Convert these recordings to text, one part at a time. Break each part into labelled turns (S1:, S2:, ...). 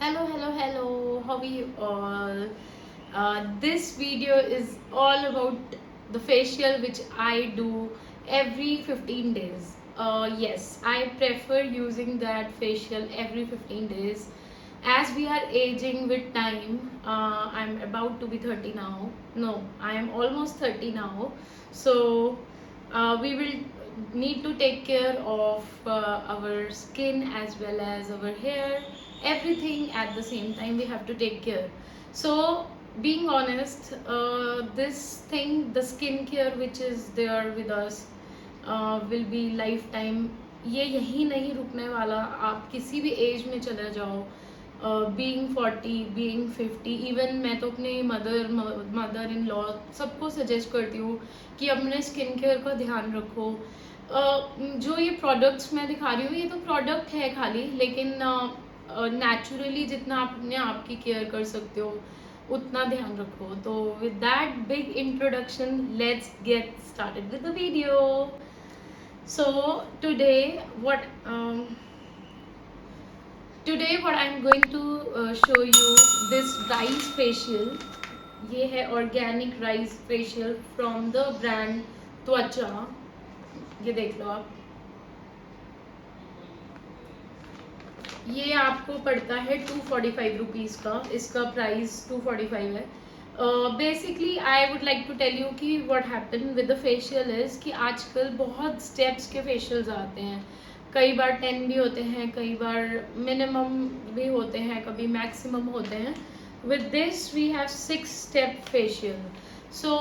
S1: Hello. How are you all? This video is all about the facial which I do every 15 days. Yes, I prefer using that facial every 15 days. As we are aging with time, I'm about to be 30 now. No, I am almost 30 now. So, we will need to take care of our skin as well as our hair, everything at the same time we have to take care. So being honest, this thing, the skincare which is there with us, will be lifetime. ये यहीं नहीं रुकने वाला, आप किसी भी as में चले जाओ, बीइंग 40, बीइंग 50, इवन मैं तो अपने मदर इन लॉ सबको सजेस्ट करती हूँ कि अपने स्किन केयर का ध्यान रखो. जो ये प्रोडक्ट्स मैं दिखा रही हूँ ये तो प्रोडक्ट है खाली, लेकिन नेचुरली जितना आप अपने आप की केयर कर सकते हो उतना ध्यान रखो. तो with that big introduction, let's get started with the video. So today what today what I am going to show you this rice facial. ये है organic rice facial from the brand Twacha. ये देख लो आप, ये आपको पड़ता है 245 रुपीज़ का. इसका प्राइस 245 है. Basically I would like to tell you कि what happen with the facial is कि आजकल बहुत स्टेप्स के फेशियल्स आते हैं. कई बार 10 भी होते हैं, कई बार मिनिमम भी होते हैं, कभी मैक्सिमम होते हैं. With this we have 6 step facial. So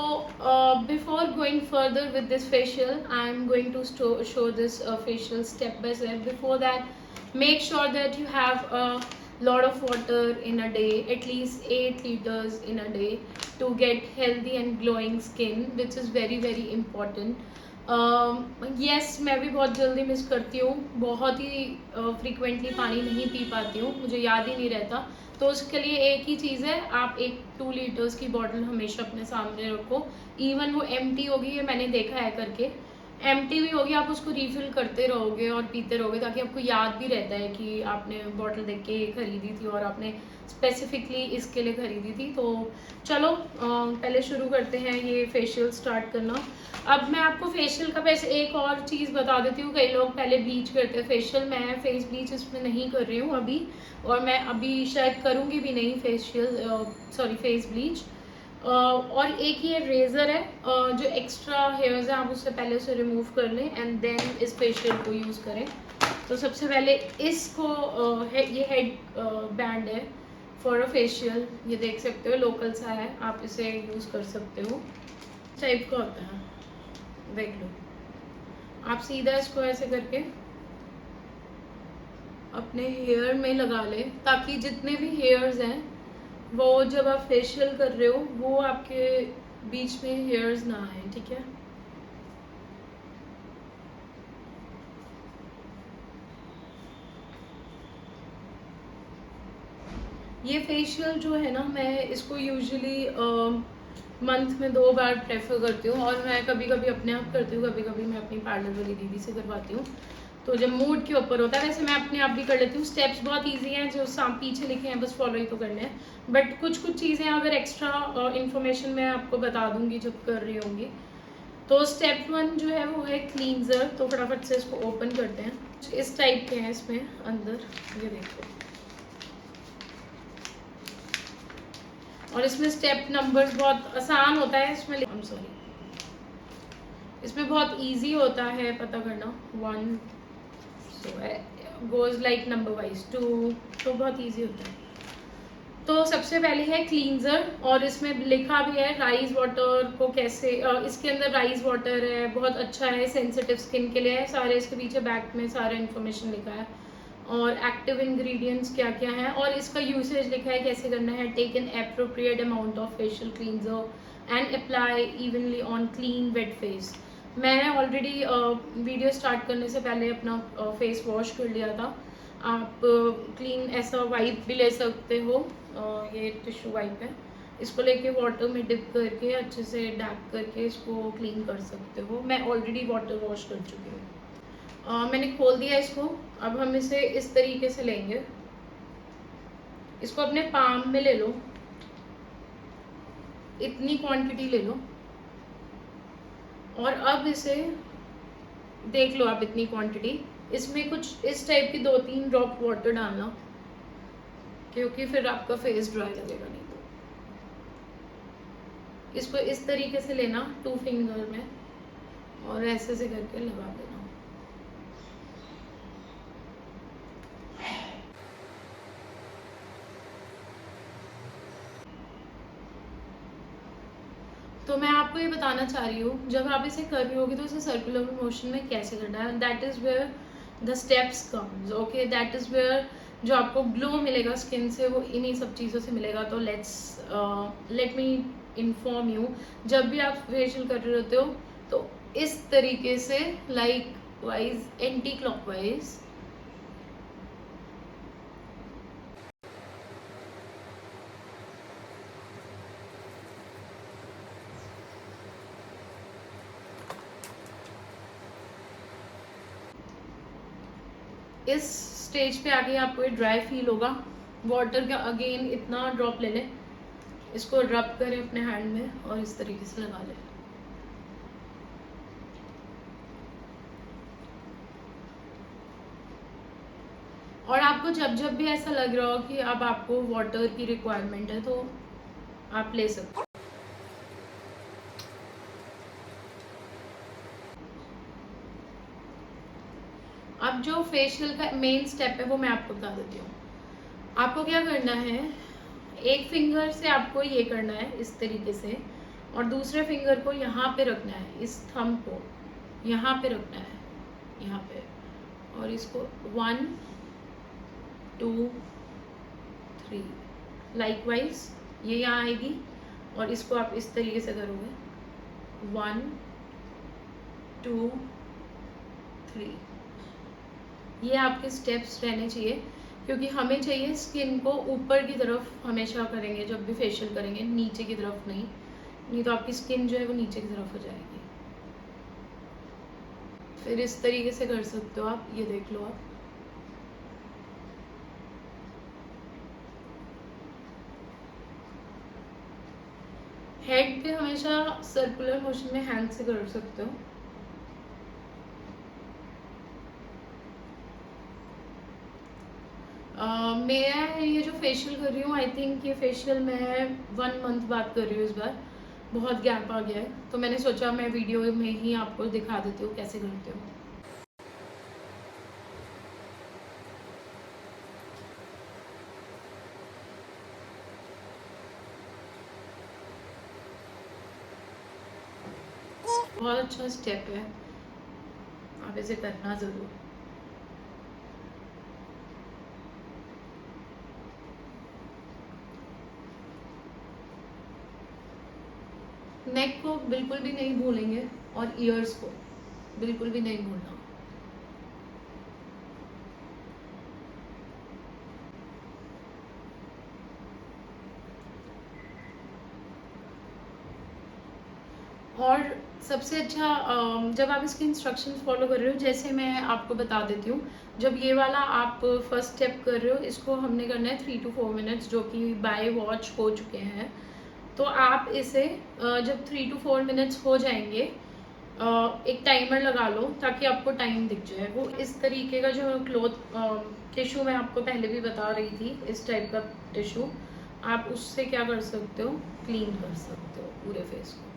S1: before going further with this facial, I am going to show this facial step by step. Before that, make sure that you have a lot of water in a day, at least 8 liters in a day, to get healthy and glowing skin, which is very important. Yes, मैं भी बहुत जल्दी miss करती हूँ, बहुत ही frequently पानी नहीं P पाती हूँ, मुझे याद ही नहीं रहता. तो उसके लिए एक ही चीज़ है, आप एक 2 लीटर्स की बॉटल हमेशा अपने सामने रखो. इवन वो एम्प्टी होगी, ये मैंने देखा है करके, एम्प्टी भी होगी, आप उसको रिफिल करते रहोगे और पीते रहोगे ताकि आपको याद भी रहता है कि आपने बॉटल देख के खरीदी थी और आपने स्पेसिफिकली इसके लिए खरीदी थी. तो चलो पहले शुरू करते हैं ये फेशियल स्टार्ट करना. अब मैं आपको फेशियल का वैसे एक और चीज़ बता देती हूँ. कई लोग पहले ब्लीच करते हैं फेशियल, मैं फेस ब्लीच इसमें नहीं कर रही हूँ अभी, और मैं अभी शायद करूँगी भी नहीं फेस ब्लीच. और एक ये रेज़र है, जो एक्स्ट्रा हेयर्स हैं आप उससे पहले उसे रिमूव कर लें एंड देन इस फेशियल को यूज़ करें. तो सबसे पहले इसको ये हेड बैंड है फॉर अ फेशियल. ये देख सकते हो लोकल सा है, आप इसे यूज़ कर सकते हो. टाइप का होता है, देख लो. आप सीधा इसको ऐसे करके अपने हेयर में लगा लें ताकि जितने भी हेयर्स हैं वो जब आप फेशियल कर रहे हो वो आपके बीच में हेयर्स ना आए. ठीक है. ये फेशियल जो है ना, मैं इसको यूजुअली मंथ में 2 बार प्रेफर करती हूँ, और मैं कभी कभी अपने आप करती हूँ, कभी कभी मैं अपनी पार्लर वाली दीदी से करवाती हूँ. तो जब मूड के ऊपर होता है, वैसे मैं अपने आप भी कर लेती हूँ. स्टेप्स बहुत इजी हैं, जो पीछे लिखे हैं बस फॉलो ही तो करने हैं. बट कुछ चीज़ें अगर एक्स्ट्रा इन्फॉर्मेशन मैं आपको बता दूंगी जब कर रही होंगी. तो स्टेप 1 जो है वो है क्लींजर. तो फटाफट से इसको ओपन करते हैं. इस टाइप के हैं इसमें अंदर, ये देखो. और इसमें स्टेप नंबर्स बहुत आसान होता है इसमें, इसमें बहुत इजी होता है पता करना. 1 सो गोज लाइक नंबर वाइज 2, तो बहुत इजी होता है. तो सबसे पहले है क्लींजर, और इसमें लिखा भी है राइस वाटर को कैसे, इसके अंदर राइस वाटर है, बहुत अच्छा है, सेंसिटिव स्किन के लिए है. सारे इसके पीछे बैक में सारा इन्फॉर्मेशन लिखा है, और एक्टिव इंग्रेडिएंट्स क्या क्या हैं, और इसका यूसेज लिखा है कैसे करना है. Take an appropriate amount of facial cleanser and apply evenly on clean wet face. मैंने ऑलरेडी वीडियो स्टार्ट करने से पहले अपना फेस वॉश कर लिया था. आप क्लीन ऐसा वाइप भी ले सकते हो, ये टिश्यू वाइप है, इसको लेके वाटर में डिप करके अच्छे से डैप करके इसको क्लीन कर सकते हो. मैं ऑलरेडी वाटर वॉश कर चुकी हूँ. मैंने खोल दिया इसको. अब हम इसे इस तरीके से लेंगे, इसको अपने पाम में ले लो, इतनी क्वांटिटी ले लो, और अब इसे देख लो आप इतनी क्वांटिटी, इसमें कुछ इस टाइप की 2-3 ड्रॉप वाटर डालना, क्योंकि फिर आपका फेस ड्राई लगेगा नहीं। तो इसको इस तरीके से लेना 2 फिंगर में और ऐसे से करके लगा देना। तो मैं आपको ये बताना चाह रही हूँ, जब आप इसे कर रही होगी तो इसे सर्कुलर मोशन में कैसे करना है। That is where the steps comes, okay. That is where जो आपको ग्लो मिलेगा स्किन से वो इन्हीं सब चीज़ों से मिलेगा। तो लेट मी इन्फॉर्म यू, जब भी आप फेशियल कर रहे होते हो तो इस तरीके से लाइक वाइज एंटी क्लॉकवाइज इस स्टेज पे आके आपको ड्राई फील होगा। वाटर का अगेन इतना ड्रॉप ले लें, इसको रब करें अपने हैंड में और इस तरीके से लगा लें। और आपको जब जब भी ऐसा लग रहा हो कि अब आपको वाटर की रिक्वायरमेंट है तो आप ले सकते हो। अब जो फेशियल का मेन स्टेप है वो मैं आपको बता देती हूँ। आपको क्या करना है, एक फिंगर से आपको ये करना है इस तरीके से, और दूसरे फिंगर को यहाँ पे रखना है, इस थंब को यहाँ पे रखना है, यहाँ पे, और इसको 1 2 3 लाइकवाइज ये यहाँ आएगी, और इसको आप इस तरीके से करोगे 1 2 3। ये आपके स्टेप्स रहने चाहिए, क्योंकि हमें चाहिए स्किन को ऊपर की तरफ हमेशा करेंगे जब भी फेशियल करेंगे, नीचे की तरफ नहीं, नहीं तो आपकी स्किन जो है वो नीचे की तरफ हो जाएगी। फिर इस तरीके से कर सकते हो आप, ये देख लो आप। हेड पे हमेशा सर्कुलर मोशन में हैंड से कर सकते हो। मैं ये जो फेशियल कर रही हूँ, आई थिंक ये फेशियल मैं 1 मंथ बाद कर रही हूँ इस बार, बहुत गैप आ गया है, तो मैंने सोचा मैं वीडियो में ही आपको दिखा देती हूँ कैसे करते हो। बहुत अच्छा स्टेप है, आप इसे करना ज़रूर। नेक को बिल्कुल भी नहीं भूलेंगे, और ईयर्स को बिल्कुल भी नहीं भूलना। और सबसे अच्छा जब आप इसके इंस्ट्रक्शंस फॉलो कर रहे हो, जैसे मैं आपको बता देती हूँ, जब ये वाला आप फर्स्ट स्टेप कर रहे हो, इसको हमने करना है 3 to 4 मिनट्स, जो कि बाय वॉच हो चुके हैं। तो आप इसे जब 3 to 4 मिनट्स हो जाएंगे, एक टाइमर लगा लो ताकि आपको टाइम दिख जाए। वो इस तरीके का जो क्लॉथ टिश्यू मैं आपको पहले भी बता रही थी, इस टाइप का टिश्यू, आप उससे क्या कर सकते हो, क्लीन कर सकते हो पूरे फेस को।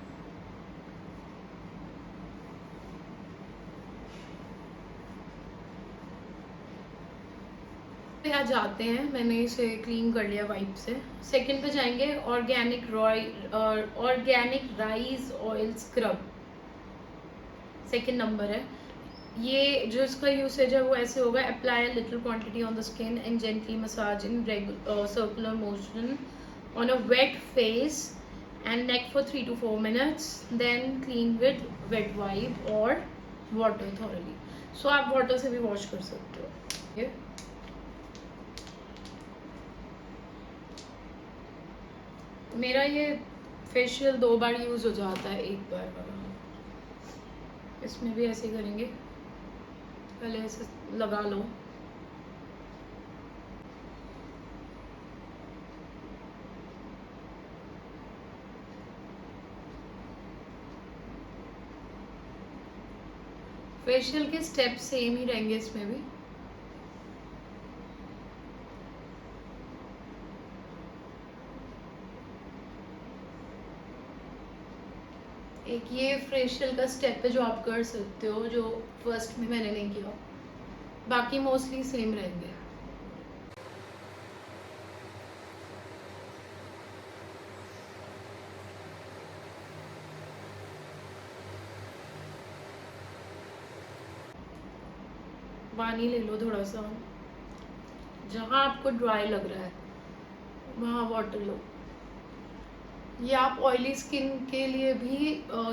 S1: यहाँ जाते हैं, मैंने इसे क्लीन कर लिया वाइप से। सेकंड पे जाएंगे, organic rice oil scrub, second number है। ये जो इसका यूसेज है वो ऐसे होगा, apply little quantity on the skin and gently massage in circular motion on a wet face and neck for 3 to 4 minutes, then clean with wet wipe और water thoroughly. So आप वाटर से भी wash कर सकते हो। ये मेरा ये फेशियल 2 बार यूज़ हो जाता है, 1 बार वाला। इसमें भी ऐसे ही करेंगे, पहले ऐसे लगा लो, फेशियल के स्टेप सेम ही रहेंगे इसमें भी। एक ये फेशियल का स्टेप है जो आप कर सकते हो, जो फर्स्ट में मैंने नहीं किया, बाकी मोस्टली सेम रहेंगे। पानी ले लो थोड़ा सा, जहाँ आपको ड्राई लग रहा है वहाँ वाटर लो। ये आप ऑयली स्किन के लिए भी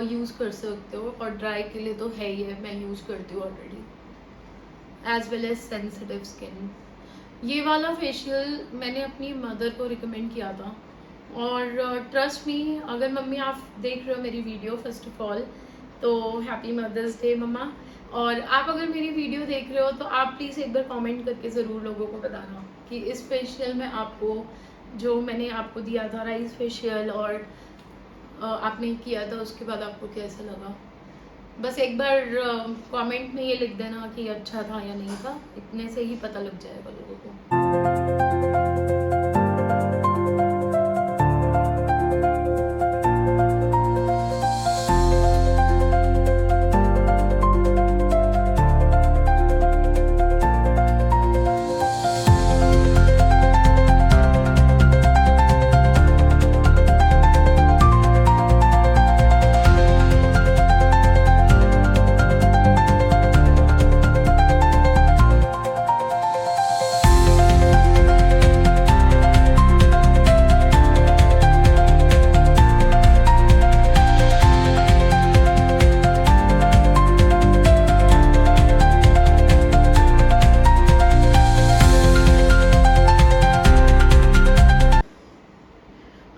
S1: यूज़ कर सकते हो, और ड्राई के लिए तो है ही है, मैं यूज़ करती हूँ already, as well as sensitive skin. ये वाला फेशियल मैंने अपनी मदर को रिकमेंड किया था, और ट्रस्ट मी, अगर मम्मी आप देख रहे हो मेरी वीडियो, फर्स्ट ऑफ ऑल तो हैप्पी मदर्स डे मम्मा। और आप अगर मेरी वीडियो देख रहे हो तो आप प्लीज़ एक बार कमेंट करके ज़रूर लोगों को बताना कि इस फेशियल में आपको, जो मैंने आपको दिया था राइस फेशियल और आपने किया था, उसके बाद आपको कैसा लगा। बस एक बार कमेंट में ये लिख देना कि अच्छा था या नहीं था, इतने से ही पता लग जाएगा लोगों को।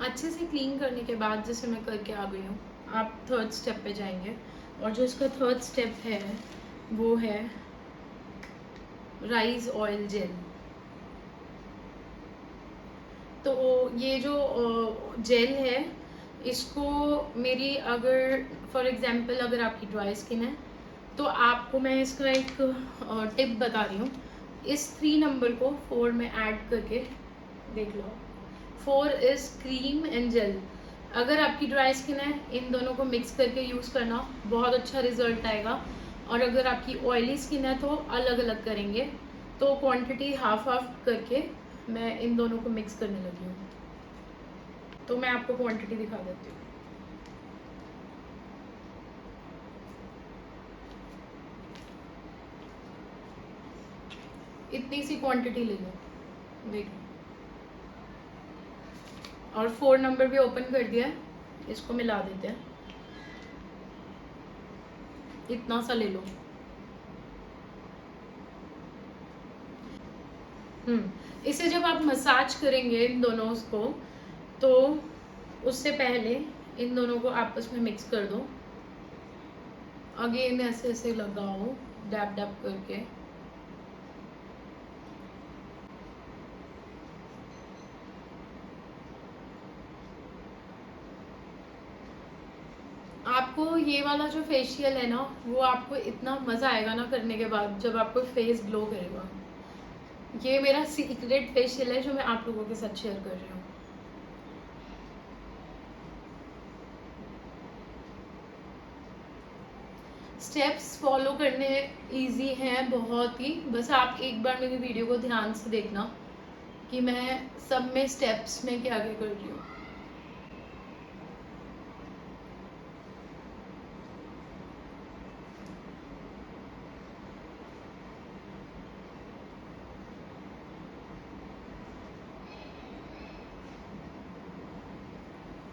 S1: अच्छे से क्लीन करने के बाद, जैसे मैं करके आ गई हूँ, आप थर्ड स्टेप पे जाएंगे, और जो इसका थर्ड स्टेप है वो है राइस ऑयल जेल। तो ये जो जेल है, इसको मेरी, अगर फॉर एग्जांपल अगर आपकी ड्राई स्किन है तो आपको मैं इसका एक टिप बता रही हूँ। इस 3 नंबर को 4 में ऐड करके देख लो। 4 इज क्रीम एंड जेल। अगर आपकी ड्राई स्किन है, इन दोनों को मिक्स करके यूज़ करना, बहुत अच्छा रिजल्ट आएगा। और अगर आपकी ऑयली स्किन है तो अलग अलग करेंगे। तो क्वांटिटी हाफ हाफ करके मैं इन दोनों को मिक्स करने लगी हूँ, तो मैं आपको क्वांटिटी दिखा देती हूँ। इतनी सी क्वांटिटी ले लो, देखो। और 4 नंबर भी ओपन कर दिया है, इसको मिला देते हैं। इतना सा ले लो। इसे जब आप मसाज करेंगे इन दोनों को, तो उससे पहले इन दोनों को आपस में मिक्स कर दो। अगेन ऐसे ऐसे लगाओ, डैब डैब करके। आपको ये वाला जो फेशियल है ना, वो आपको इतना मज़ा आएगा ना करने के बाद, जब आपको फेस ग्लो करेगा। ये मेरा सीक्रेट फेशियल है जो मैं आप लोगों के साथ शेयर कर रही हूँ। स्टेप्स फॉलो करने इजी हैं बहुत ही, बस आप एक बार मेरी वीडियो को ध्यान से देखना कि मैं सब में स्टेप्स में क्या क्या कर रही हूँ।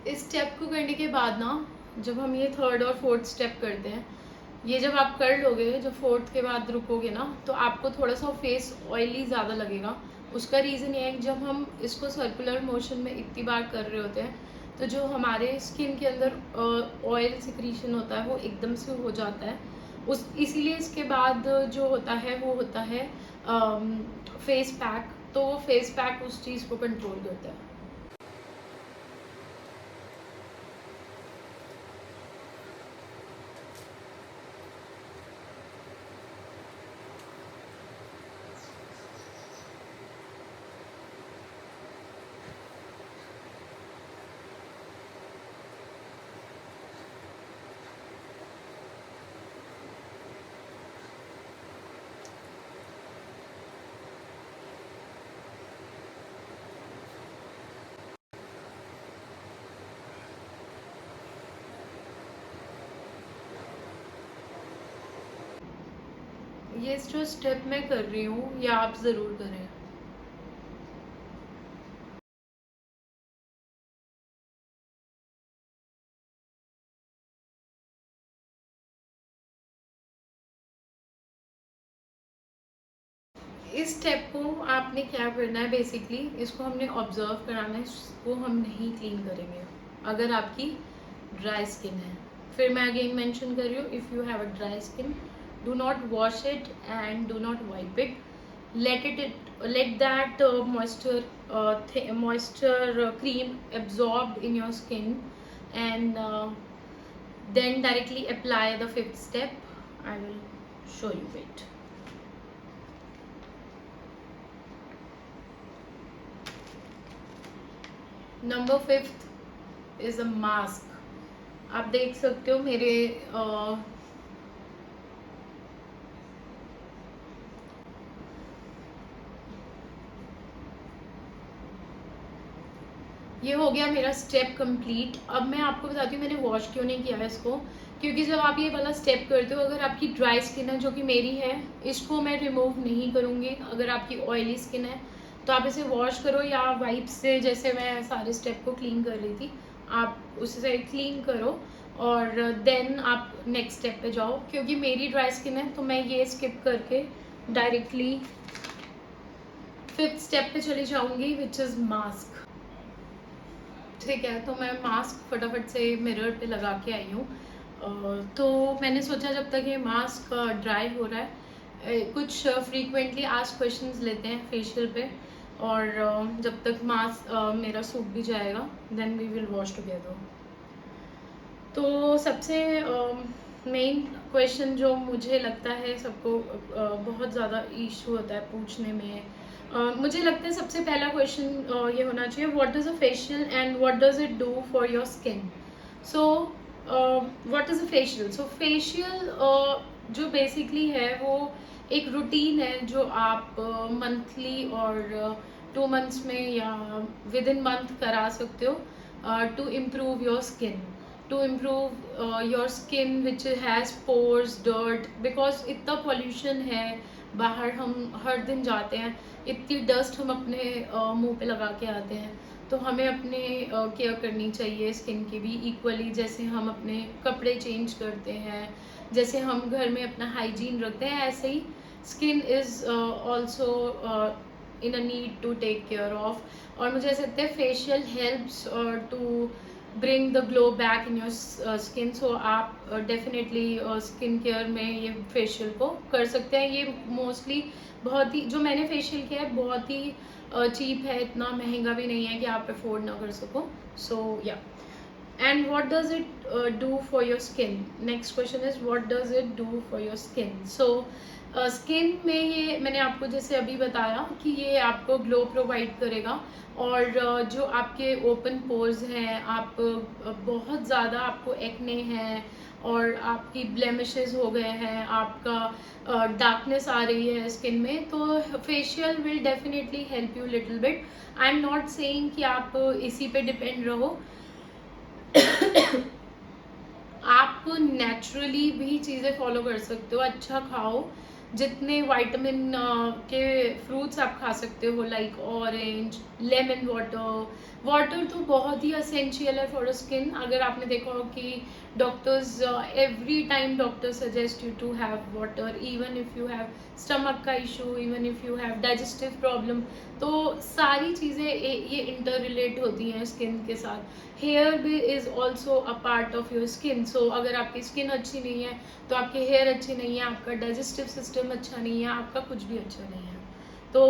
S1: इस स्टेप को करने के बाद ना, जब हम ये थर्ड और फोर्थ स्टेप करते हैं, ये जब आप कर लोगे, जब फोर्थ के बाद रुकोगे ना, तो आपको थोड़ा सा फेस ऑयली ज़्यादा लगेगा। उसका रीज़न ये है कि जब हम इसको सर्कुलर मोशन में इतनी बार कर रहे होते हैं, तो जो हमारे स्किन के अंदर ऑयल सिक्रीशन होता है वो एकदम से हो जाता है। इसीलिए इसके बाद जो होता है वो होता है फेस पैक। तो वो फेस पैक उस चीज़ को कंट्रोल करता है। ये जो स्टेप मैं कर रही हूँ ये आप ज़रूर करें। इस स्टेप को आपने क्या करना है, बेसिकली इसको हमने ऑब्जर्व कराना है, इसको हम नहीं क्लीन करेंगे अगर आपकी ड्राई स्किन है। फिर मैं अगेन मेंशन कर रही हूँ, if you have a dry skin, do not wash it and do not wipe it, let that moisture cream absorbed in your skin, and then directly apply the fifth step. I will show you it. Number fifth is a mask. आप देख सकते हो मेरे ये हो गया मेरा step complete. अब मैं आपको बताती हूँ मैंने वॉश क्यों नहीं किया है इसको, क्योंकि जब आप ये वाला स्टेप करते हो, अगर आपकी ड्राई स्किन है जो कि मेरी है, इसको मैं रिमूव नहीं करूँगी। अगर आपकी ऑयली स्किन है तो आप इसे वॉश करो या वाइप से, जैसे मैं सारे स्टेप को क्लीन कर रही थी, आप उससे क्लीन करो और देन आप नेक्स्ट स्टेप पे जाओ। क्योंकि मेरी ड्राई स्किन है तो मैं ये स्किप करके डायरेक्टली फिफ्थ स्टेप पे चली जाऊँगी, विच इज़ मास्क। ठीक है, तो मैं मास्क फटाफट से मिरर पे लगा के आई हूँ। तो मैंने सोचा जब तक ये मास्क ड्राई हो रहा है, कुछ फ्रीक्वेंटली आस्क्ड क्वेश्चंस लेते हैं फेशियल पे, और जब तक मास्क मेरा सूख भी जाएगा then we will wash together. तो सबसे मेन क्वेश्चन जो मुझे लगता है सबको बहुत ज़्यादा इशू होता है पूछने में, मुझे लगता है सबसे पहला क्वेश्चन ये होना चाहिए, what is a facial and what does it do for your skin. So what is a facial? So facial जो बेसिकली है वो एक रूटीन है जो आप मंथली और 2 मंथ्स में या विद इन मंथ करा सकते हो to improve your skin, to improve your skin which has pores, dirt, because इतना pollution है बाहर, हम हर दिन जाते हैं, इतनी डस्ट हम अपने मुंह पे लगा के आते हैं। तो हमें अपने केयर करनी चाहिए स्किन की भी इक्वली, जैसे हम अपने कपड़े चेंज करते हैं, जैसे हम घर में अपना हाइजीन रखते हैं, ऐसे ही skin is also in a need to take care of. और मुझे ऐसा लगता है facial helps to bring the glow back in your skin. So आप डेफिनेटली स्किन केयर में ये फेशियल को कर सकते हैं। ये मोस्टली बहुत ही, जो मैंने फेशियल किया है बहुत ही चीप है, इतना महंगा भी नहीं है कि आप अफोर्ड ना कर सको। सो या, and what does it do for your skin? Next question is what does it do for your skin? So skin में ये मैंने आपको जैसे अभी बताया कि ये आपको ग्लो प्रोवाइड करेगा, और जो आपके ओपन पोर्स हैं, आप बहुत ज़्यादा आपको एक्ने हैं और आपकी ब्लेमिशेस हो गए हैं, आपका डार्कनेस आ रही है स्किन में, तो facial will definitely help you little bit. I am not saying कि आप इसी पे डिपेंड रहो आप नेचुरली भी चीज़ें फॉलो कर सकते हो। अच्छा खाओ, जितने विटामिन के फ्रूट्स आप खा सकते हो, like orange, lemon water. Water तो बहुत ही असेंशियल है फॉर स्किन। अगर आपने देखा हो कि doctors every time doctor suggest you to have water, even if you have stomach का issue, even if you have digestive problem. तो सारी चीज़ें ये इंटर रिलेट होती हैं स्किन के साथ। हेयर भी is also a part of your skin. So अगर आपकी स्किन अच्छी नहीं है तो आपके हेयर अच्छे नहीं है, आपका डाइजेस्टिव सिस्टम अच्छा नहीं है, आपका कुछ भी अच्छा नहीं है। तो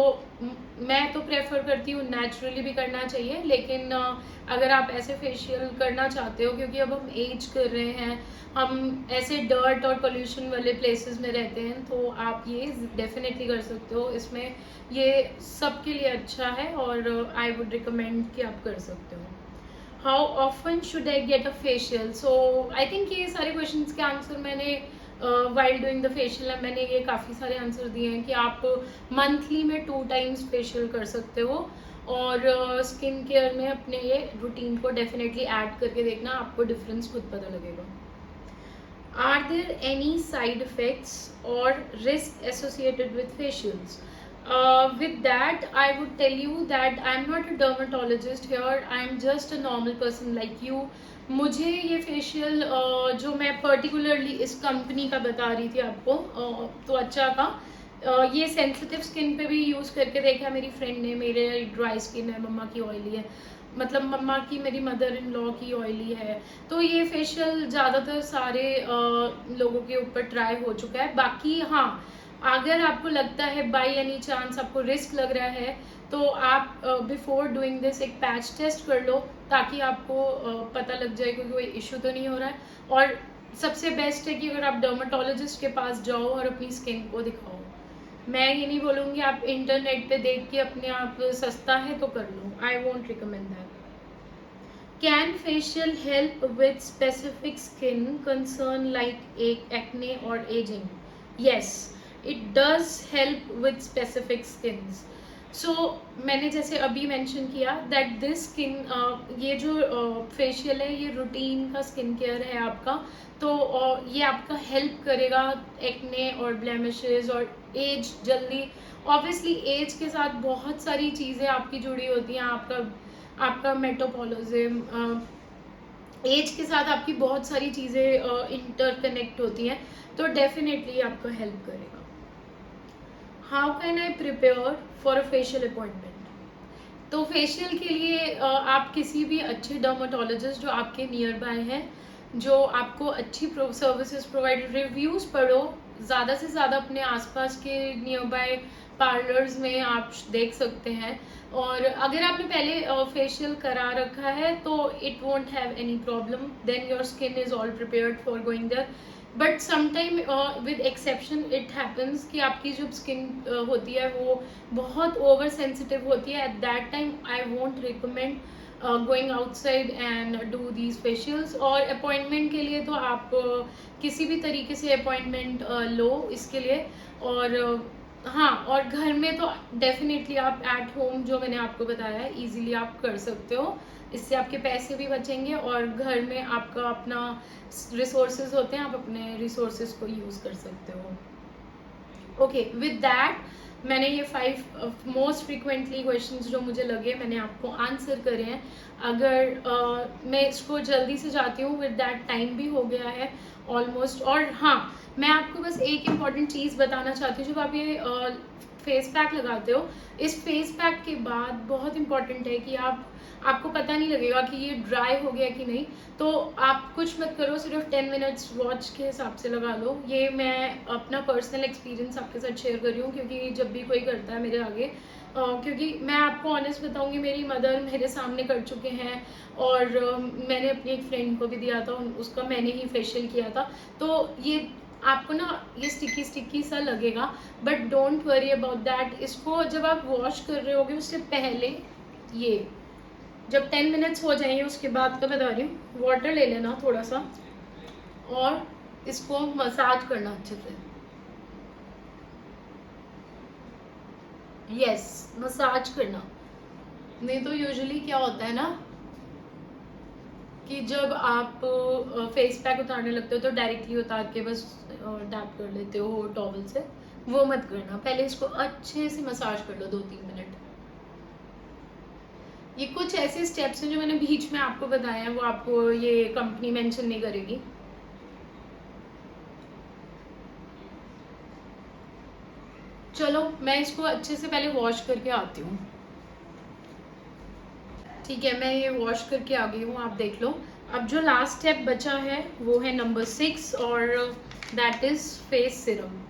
S1: मैं तो प्रेफर करती हूँ नेचुरली भी करना चाहिए, लेकिन अगर आप ऐसे फेशियल करना चाहते हो, क्योंकि अब हम एज कर रहे हैं, हम ऐसे डर्ट और पोल्यूशन वाले प्लेसेस में रहते हैं, तो आप ये डेफिनेटली कर सकते हो। इसमें ये सबके लिए अच्छा है और आई वुड रिकमेंड कि आप कर सकते हो। How often should I get a facial? So I think ये सारे क्वेश्चंस के आंसर मैंने वाइल डूइंग द फेशियल मैंने ये काफ़ी सारे आंसर दिए हैं कि आप मंथली में 2 टाइम्स फेशियल कर सकते हो, और स्किन केयर में अपने ये रूटीन को डेफिनेटली ऐड करके देखना, आपको डिफरेंस खुद पता लगेगा। Are there any side effects or risk associated with facials? With that, I would tell you that I'm not a dermatologist here. I'm just a normal person like you. मुझे ये facial जो मैं particularly इस company का बता रही थी आपको, तो अच्छा का, ये सेंसिटिव स्किन पे भी यूज़ करके देखा मेरी फ्रेंड ने. मेरे ड्राई स्किन है, मम्मा की ऑयली है, मतलब मम्मा की, मेरी मदर इन लॉ की ऑयली है. तो ये फेशियल ज़्यादातर सारे लोगों के ऊपर ट्राई हो चुका है. बाकी हाँ, अगर आपको लगता है बाई एनी चांस आपको रिस्क लग रहा है, तो आप बिफोर डूइंग दिस एक पैच टेस्ट कर लो, ताकि आपको पता लग जाए कि कोई इशू तो नहीं हो रहा है. और सबसे बेस्ट है कि अगर आप डर्माटोलॉजिस्ट के पास जाओ और अपनी स्किन को दिखाओ. मैं ये नहीं बोलूँगी आप इंटरनेट पे देख के अपने आप सस्ता है तो कर लो. I won't recommend that. Can facial help with specific skin concern like acne or aging? Yes, it does help with specific skins. So मैंने जैसे अभी मेंशन किया that this skin, ये जो फेशियल है ये रूटीन का स्किन केयर है आपका. तो ये आपका हेल्प करेगा एक्ने और ब्लेमिशेस और एज जल्दी. ऑब्वियसली एज के साथ बहुत सारी चीज़ें आपकी जुड़ी होती हैं. आपका मेटाबॉलिज्म, एज के साथ आपकी बहुत सारी चीज़ें इंटरकनेक्ट होती हैं. तो डेफिनेटली आपको हेल्प करेगा. How can I prepare for a facial appointment? तो फेशियल के लिए आप किसी भी अच्छे डर्माटोलॉजिस्ट जो आपके नियर बाय हैं, जो आपको अच्छी सर्विसेज प्रोवाइड, रिव्यूज़ पढ़ो. ज़्यादा से ज़्यादा अपने आसपास के नियर बाय पार्लर्स में आप देख सकते हैं. और अगर आपने पहले फेशियल करा रखा है तो it won't have any problem, then your skin is all prepared for going there. But sometime with exception it happens कि आपकी जो स्किन होती है वो बहुत ओवर सेंसिटिव होती है. At that time I won't recommend going outside and do these facials. और अपॉइंटमेंट के लिए तो आप किसी भी तरीके से अपॉइंटमेंट लो इसके लिए. और हाँ, और घर में तो डेफिनेटली आप एट होम जो मैंने आपको बताया है ईजिली आप कर सकते हो. इससे आपके पैसे भी बचेंगे और घर में आपका अपना रिसोर्सेज होते हैं, आप अपने रिसोर्सेज को यूज़ कर सकते हो. ओके, विद दैट मैंने ये 5 मोस्ट फ्रिक्वेंटली क्वेश्चंस जो मुझे लगे मैंने आपको आंसर करे हैं. अगर मैं इसको जल्दी से जाती हूँ, विद दैट टाइम भी हो गया है ऑलमोस्ट. और हाँ, मैं आपको बस एक इम्पॉर्टेंट चीज़ बताना चाहती हूँ. जब आप ये फेस पैक लगाते हो, इस फेस पैक के बाद बहुत इंपॉर्टेंट है कि आपको पता नहीं लगेगा कि ये ड्राई हो गया कि नहीं. तो आप कुछ मत करो, सिर्फ 10 मिनट्स वॉच के हिसाब से लगा लो. ये मैं अपना पर्सनल एक्सपीरियंस आपके साथ शेयर कर रही हूँ, क्योंकि जब भी कोई करता है मेरे आगे, क्योंकि मैं आपको ऑनेस्ट बताऊंगी, मेरी मदर मेरे सामने कर चुके हैं. और मैंने अपनी एक फ्रेंड को भी दिया था, उसका मैंने ही फेशियल किया था. तो ये आपको ना ये स्टिकी स्टिकी सा लगेगा, but don't worry about that. इसको जब आप वॉश कर रहे होगे उससे पहले, ये जब 10 मिनट्स हो जाएंगे उसके बाद का बता रही हूँ, वाटर ले लेना थोड़ा सा और इसको मसाज करना अच्छे से. यस, मसाज करना. नहीं तो यूजुअली क्या होता है ना कि जब आप फेस पैक उतारने लगते हो तो डायरेक्टली उतार के बस डैप कर लेते हो टॉवल से. वो मत करना, पहले इसको अच्छे से मसाज कर लो 2-3 मिनट. ये कुछ ऐसे स्टेप्स हैं जो मैंने बीच में आपको बताया है, वो आपको ये कंपनी मेंशन नहीं करेगी. चलो मैं इसको अच्छे से पहले वॉश करके आती हूँ. ठीक है, मैं ये वॉश करके आ गई हूँ, आप देख लो. अब जो लास्ट स्टेप बचा है वो है नंबर 6, और दैट इज फेस सिरम.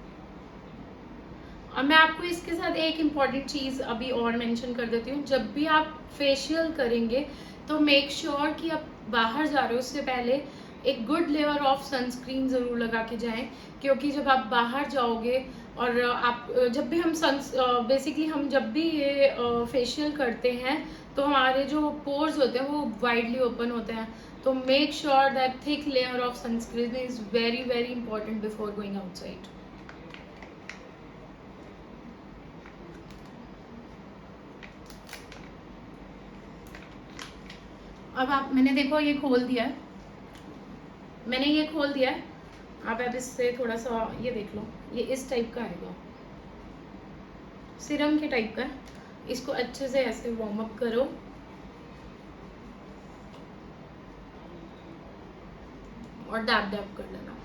S1: अब मैं आपको इसके साथ एक इम्पॉर्टेंट चीज़ अभी और मेंशन कर देती हूँ. जब भी आप फेशियल करेंगे तो मेक श्योर कि आप बाहर जा रहे हो उससे पहले एक गुड लेयर ऑफ सनस्क्रीन ज़रूर लगा के जाएं. क्योंकि जब आप बाहर जाओगे और आप जब भी हम बेसिकली हम जब भी ये फेशियल करते हैं तो हमारे जो पोर्स होते हैं वो वाइडली ओपन होते हैं. तो make sure that thick layer of sunscreen is very very important before going outside. अब मैंने देखो ये खोल दिया है, मैंने ये खोल दिया है. आप अब इससे थोड़ा सा ये देख लो, ये इस टाइप का आएगा, सिरम के टाइप का। इसको अच्छे से ऐसे वार्म अप करो और डैब डैब कर लेना।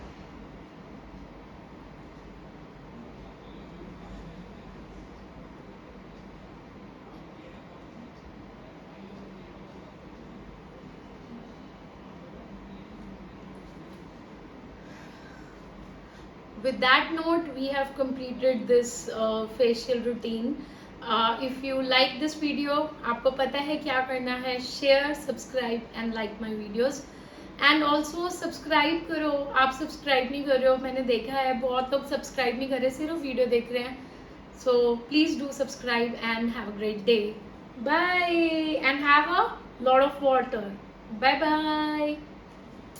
S1: With that note, we have completed this facial routine. If you like this video, आपको पता है क्या करना है, share, subscribe and like my videos. And also subscribe करो, आप subscribe नहीं कर रहे हो, मैंने देखा है बहुत लोग subscribe नहीं कर रहे, सिर्फ वीडियो देख रहे हैं. So please do subscribe and have a great day. Bye and have a lot of water. Bye bye.